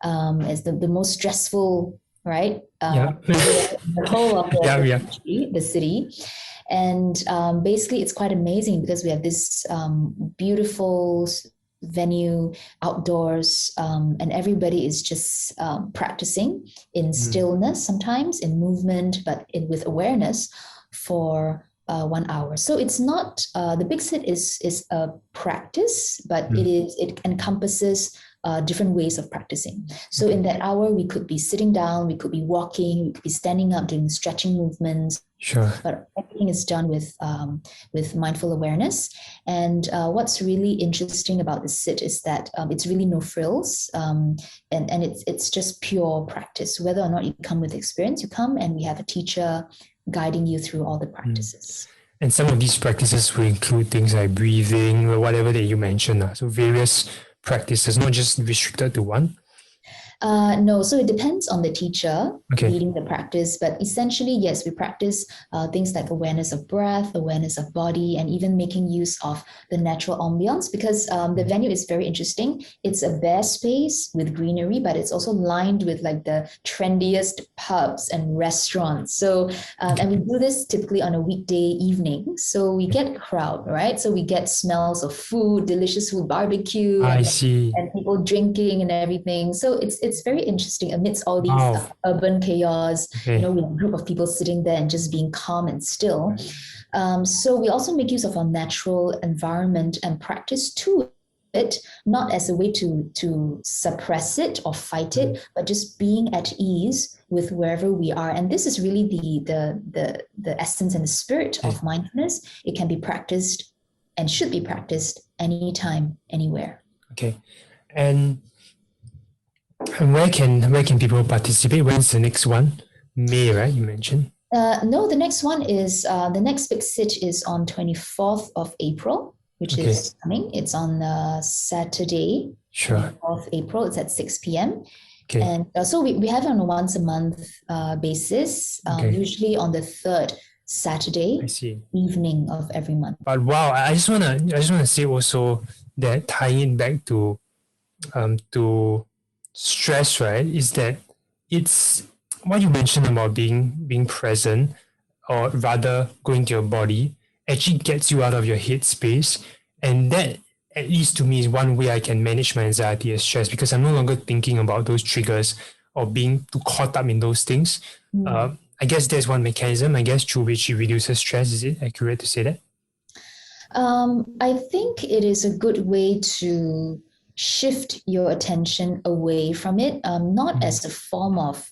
As the most stressful, right? The whole of the city. And basically, it's quite amazing because we have this beautiful venue outdoors, and everybody is just practicing in stillness, sometimes in movement, but with awareness for 1 hour. So it's not the big sit is a practice, but it encompasses different ways of practicing. So in that hour, we could be sitting down, we could be walking, we could be standing up, doing stretching movements. Sure. But everything is done with mindful awareness. And what's really interesting about the sit is that it's really no frills, and it's just pure practice. Whether or not you come with experience, you come and we have a teacher guiding you through all the practices. And some of these practices will include things like breathing or whatever that you mentioned. So various practices, not just restricted to one? No, so it depends on the teacher leading the practice, but essentially, yes, we practice things like awareness of breath, awareness of body, and even making use of the natural ambience, because the venue is very interesting. It's a bare space with greenery, but it's also lined with like the trendiest pubs and restaurants. So, and we do this typically on a weekday evening. So we get a crowd, right? So we get smells of food, delicious food, barbecue, and people drinking and everything. So it's very interesting amidst all these urban chaos, with a group of people sitting there and just being calm and still. So we also make use of our natural environment and practice to it, not as a way to suppress it or fight it, but just being at ease with wherever we are. And this is really the essence and the spirit of mindfulness. It can be practiced and should be practiced anytime, anywhere. Okay. And where can people participate? When's the next one? May, right? You mentioned. No, the next one is the next big sit is on 24th of April, which is coming. It's on Saturday. Sure. 24th April. It's at 6 p.m. Okay. And so we have it on a once a month basis, usually on the third Saturday evening of every month. But wow, I just wanna say also that tying it back to stress, right, is that it's what you mentioned about being present, or rather going to your body, actually gets you out of your head space. And that, at least to me, is one way I can manage my anxiety and stress, because I'm no longer thinking about those triggers or being too caught up in those things. I guess there's one mechanism, through which it reduces stress. Is it accurate to say that? I think it is a good way to shift your attention away from it, not as a form of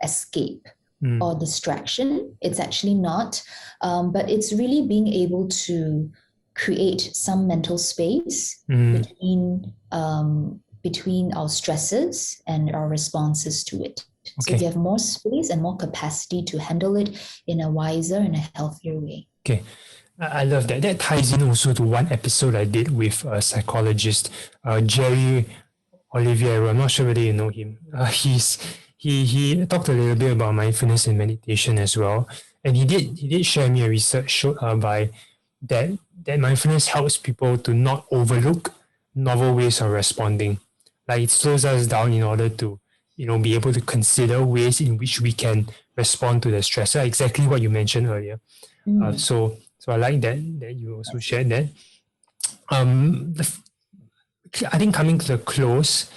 escape or distraction. It's actually not, but it's really being able to create some mental space between our stresses and our responses to it. So you have more space and more capacity to handle it in a wiser and a healthier way. Okay. I love that. That ties in also to one episode I did with a psychologist, Jerry Oliviero. I'm not sure whether you know him. He talked a little bit about mindfulness and meditation as well, and he did share me a research showed by that mindfulness helps people to not overlook novel ways of responding. Like, it slows us down in order to be able to consider ways in which we can respond to the stressor. Exactly what you mentioned earlier. So I like that you also shared that. I think coming to the close,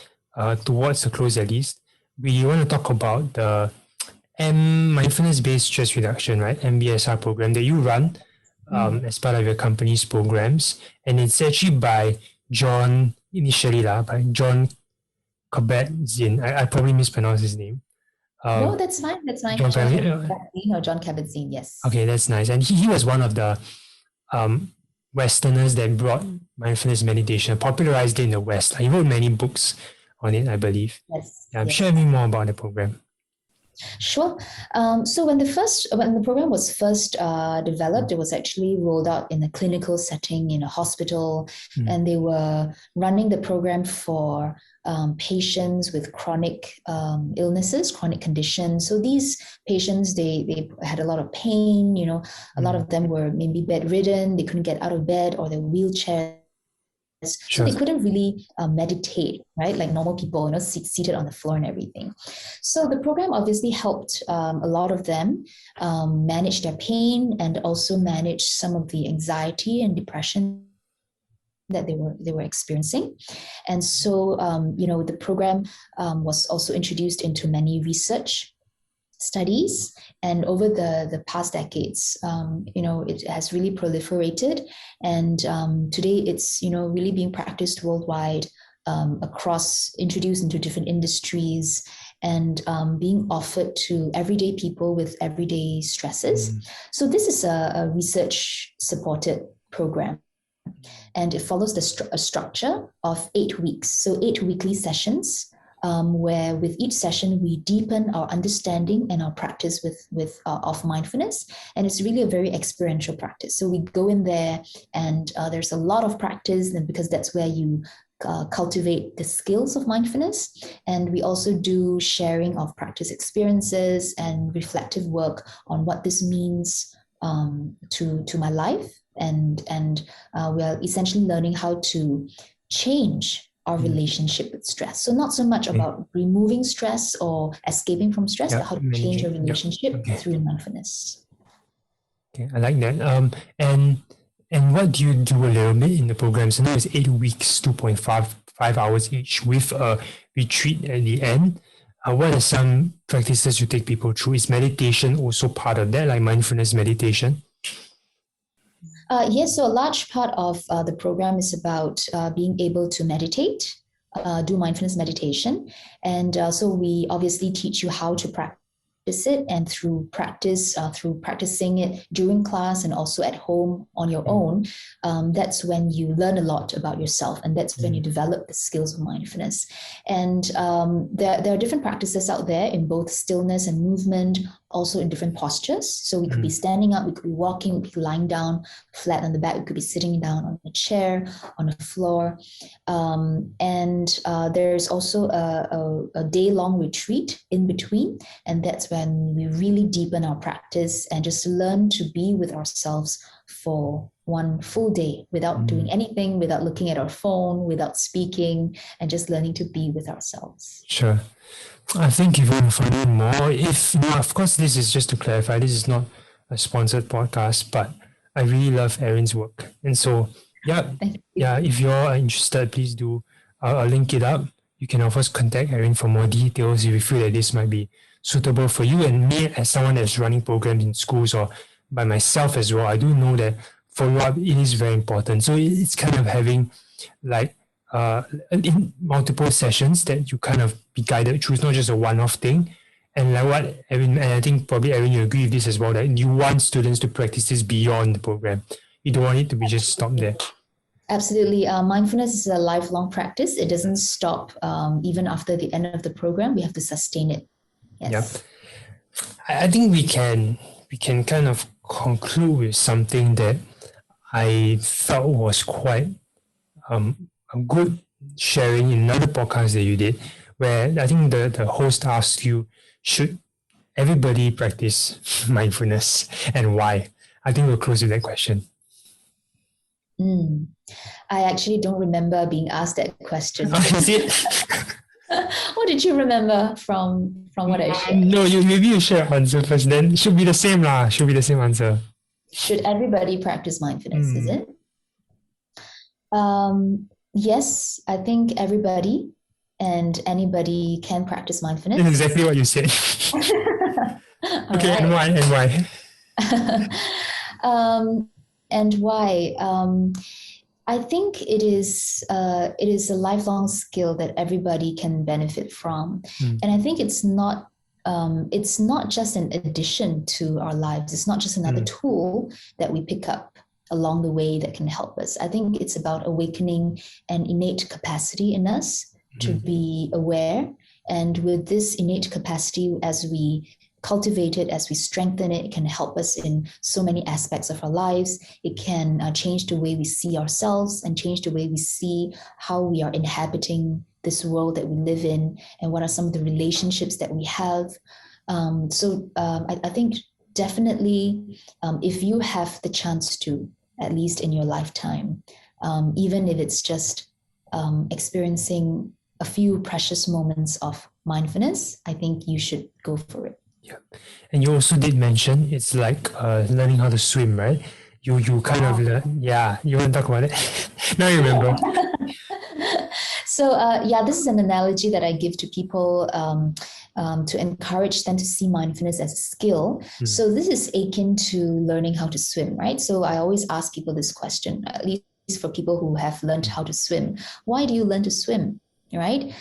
towards the close at least, we want to talk about the Mindfulness-Based Stress Reduction, right? MBSR program that you run as part of your company's programs. And it's actually by John Kabat-Zinn. I probably mispronounced his name. No, that's fine. John Kabat-Zinn, yes. Okay, that's nice. And he was one of the Westerners that brought mindfulness meditation, popularized it in the West. He wrote many books on it, I believe. Yes. Yeah, Yes. share me more about the program. Sure. So when the program was first developed, it was actually rolled out in a clinical setting in a hospital, and they were running the program for patients with chronic illnesses, chronic conditions. So these patients, they had a lot of pain. A lot of them were maybe bedridden. They couldn't get out of bed, or their wheelchair. So they couldn't really meditate, right? Like normal people, seated on the floor and everything. So the program obviously helped a lot of them manage their pain and also manage some of the anxiety and depression that they were experiencing. And so, the program was also introduced into many research studies, and over the past decades, it has really proliferated, and today it's really being practiced worldwide, introduced into different industries, and being offered to everyday people with everyday stresses. So this is a research supported program, and it follows a structure of 8 weeks, so 8 weekly sessions, where with each session we deepen our understanding and our practice of mindfulness, and it's really a very experiential practice. So we go in there, and there's a lot of practice, and because that's where you cultivate the skills of mindfulness. And we also do sharing of practice experiences and reflective work on what this means to my life, and we are essentially learning how to change our relationship with stress. So not so much about removing stress or escaping from stress, but how to change our relationship through mindfulness. Okay, I like that. And what do you do a little bit in the program? So now it's 8 weeks, 2.5 hours each with a retreat at the end. What are some practices you take people through? Is meditation also part of that, like mindfulness meditation? Yes, so a large part of the program is about being able to meditate, do mindfulness meditation. And so we obviously teach you how to practice it, and through practicing it during class and also at home on your own, that's when you learn a lot about yourself, and that's when you develop the skills of mindfulness. And there are different practices out there in both stillness and movement, also in different postures. So we could be standing up, we could be walking, we could be lying down flat on the back, we could be sitting down on a chair, on a floor. And there's also a day-long retreat in between, and that's when we really deepen our practice and just learn to be with ourselves for one full day without doing anything, without looking at our phone, without speaking, and just learning to be with ourselves. Sure. I think if you want to find out more, of course, this is just to clarify, this is not a sponsored podcast, but I really love Erin's work. And so, if you're interested, please do. I'll link it up. You can, of course, contact Erin for more details if you feel that this might be suitable for you. And me, as someone that's running programs in schools or by myself as well, I do know that follow-up, it is very important. So it's kind of having like in multiple sessions that you kind of be guided through. It's not just a one-off thing. And like what Erin, and I think probably Erin, you agree with this as well, that you want students to practice this beyond the program. You don't want it to be just stopped there. Absolutely. Mindfulness is a lifelong practice. It doesn't stop even after the end of the program. We have to sustain it. Yes. I think we can kind of conclude with something that I felt was quite a good sharing in another podcast that you did, where I think the host asked you, should everybody practice mindfulness and why? I think we'll close with that question. I actually don't remember being asked that question. Is it? What did you remember from what I shared? No, maybe you share answer first, then it should be the same lah. Should be the same answer. Should everybody practice mindfulness, is it? Yes, I think everybody and anybody can practice mindfulness. That's exactly what you said. Okay, right. And why? And why? I think it is a lifelong skill that everybody can benefit from, and I think it's not just an addition to our lives. It's not just another tool that we pick up along the way that can help us. I think it's about awakening an innate capacity in us to be aware. And with this innate capacity, as we cultivate it, as we strengthen it, it can help us in so many aspects of our lives. It can change the way we see ourselves and change the way we see how we are inhabiting this world that we live in, and what are some of the relationships that we have. I think definitely, if you have the chance to, at least in your lifetime, even if it's just experiencing a few precious moments of mindfulness, I think you should go for it. Yeah, and you also did mention it's like learning how to swim, right? You kind of learn. Yeah, you want to talk about it? Now you remember. So this is an analogy that I give to people to encourage them to see mindfulness as a skill. So this is akin to learning how to swim, right? So I always ask people this question, at least for people who have learned how to swim. Why do you learn to swim, right?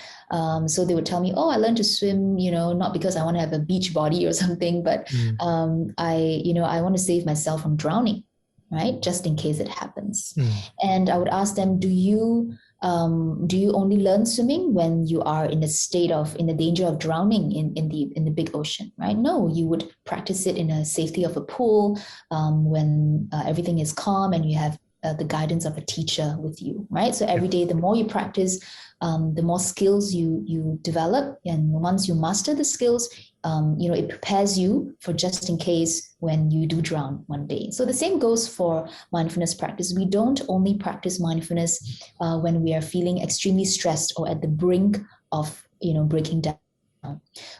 So they would tell me, I learned to swim, not because I want to have a beach body or something, but I want to save myself from drowning, right? Just in case it happens. And I would ask them, do you only learn swimming when you are in the danger of drowning in the big ocean, right? No, you would practice it in the safety of a pool when everything is calm and you have the guidance of a teacher with you, right? So every day, the more you practice, the more skills you develop. And once you master the skills, it prepares you for just in case when you do drown one day. So the same goes for mindfulness practice. We don't only practice mindfulness when we are feeling extremely stressed or at the brink of, breaking down.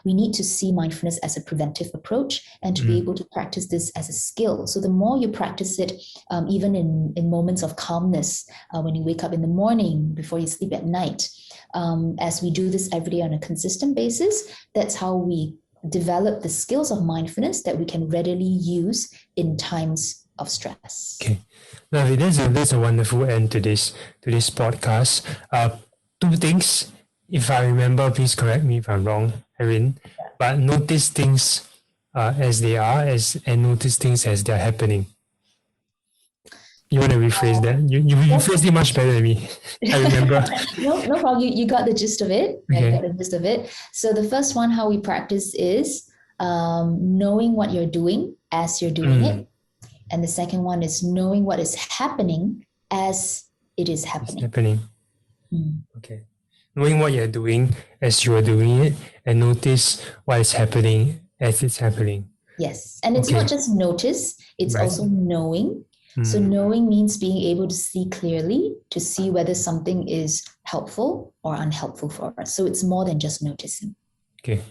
We need to see mindfulness as a preventive approach and to be able to practice this as a skill. So the more you practice it, even in moments of calmness, when you wake up in the morning, before you sleep at night, as we do this every day on a consistent basis, that's how we develop the skills of mindfulness that we can readily use in times of stress. Okay, lovely. That's a wonderful end to this podcast. Two things. If I remember, please correct me if I'm wrong, Erin. But notice things as they are, and notice things as they're happening. You want to rephrase that? You phrased it much better than me. I remember. No problem. You got the gist of it. Okay. You got the gist of it. So the first one, how we practice is knowing what you're doing as you're doing it. And the second one is knowing what is happening as it is happening. It's happening. Okay. Knowing what you're doing as you are doing it, and notice what is happening as it's happening. Yes. And it's not just notice, it's also knowing. So knowing means being able to see clearly, to see whether something is helpful or unhelpful for us. So it's more than just noticing. Okay.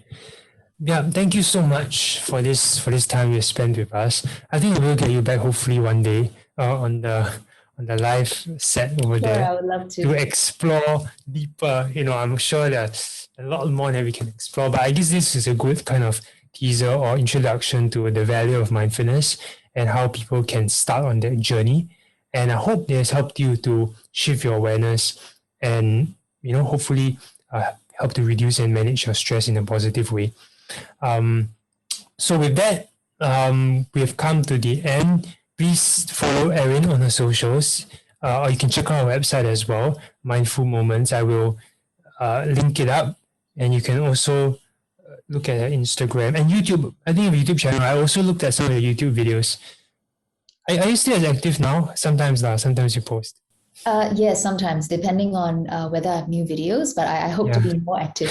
Yeah, thank you so much for this time you spent with us. I think we will get you back hopefully one day on the live set over there. I would love to explore deeper. I'm sure there's a lot more that we can explore, but I guess this is a good kind of teaser or introduction to the value of mindfulness and how people can start on that journey. And I hope it has helped you to shift your awareness and, hopefully help to reduce and manage your stress in a positive way. So with that, we have come to the end. Please follow Erin on her socials, or you can check out our website as well, Mindful Moments. I will link it up, and you can also look at her Instagram and YouTube. I think a YouTube channel. I also looked at some of your YouTube videos. Are you still as active now? Sometimes you post. Yes, sometimes, depending on whether I have new videos, but I hope to be more active.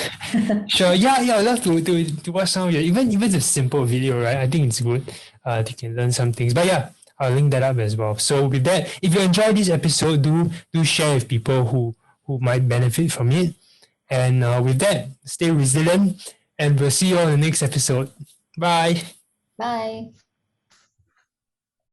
Sure. Yeah, I'd love to watch some of your, even if it's a simple video, right? I think it's good. You can learn some things. But yeah, I'll link that up as well. So with that, if you enjoyed this episode, do share with people who might benefit from it. And with that, stay resilient, and we'll see you on the next episode. Bye. Bye.